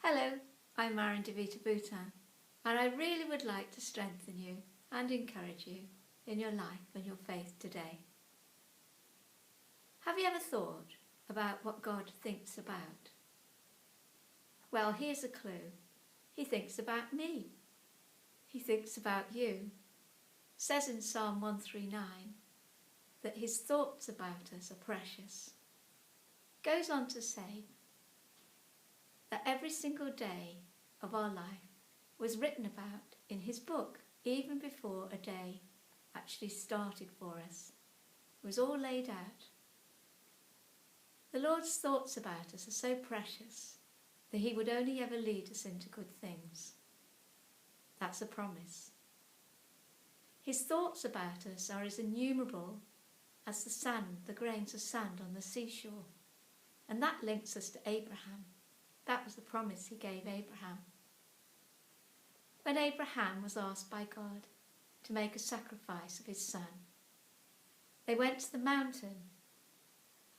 Hello, I'm Maren Devita Bhutan, and I really would like to strengthen you and encourage you in your life and your faith today. Have you ever thought about what God thinks about? Well, here's a clue. He thinks about me. He thinks about you. It says in Psalm 139 that his thoughts about us are precious. It goes on to say that every single day of our life was written about in his book, even before a day actually started for us. It was all laid out. The Lord's thoughts about us are so precious that he would only ever lead us into good things. That's a promise. His thoughts about us are as innumerable as the sand, the grains of sand on the seashore. And that links us to Abraham. That was the promise he gave Abraham. When Abraham was asked by God to make a sacrifice of his son, they went to the mountain.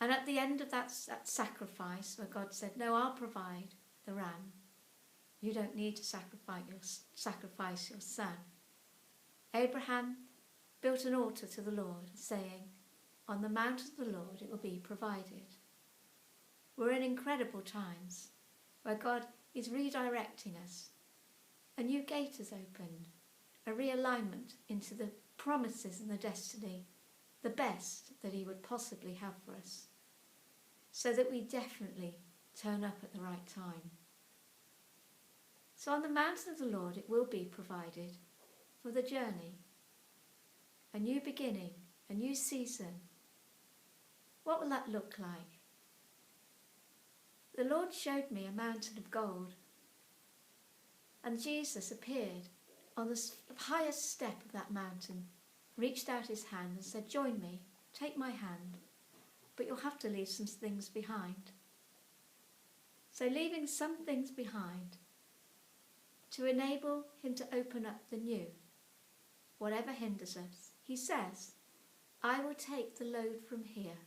And at the end of that sacrifice, where God said, "No, I'll provide the ram. You don't need to sacrifice your son." Abraham built an altar to the Lord, saying, "On the mount of the Lord it will be provided." We're in incredible times where God is redirecting us. A new gate has opened, a realignment into the promises and the destiny, the best that he would possibly have for us, so that we definitely turn up at the right time. So on the mountain of the Lord it will be provided for the journey, a new beginning, a new season. What will that look like? The Lord showed me a mountain of gold, and Jesus appeared on the highest step of that mountain, reached out his hand and said, "Join me, take my hand, but you'll have to leave some things behind." So leaving some things behind to enable him to open up the new, whatever hinders us. He says, "I will take the load from here."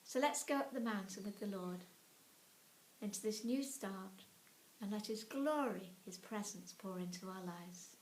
So let's go up the mountain with the Lord into this new start and let his glory, his presence pour into our lives.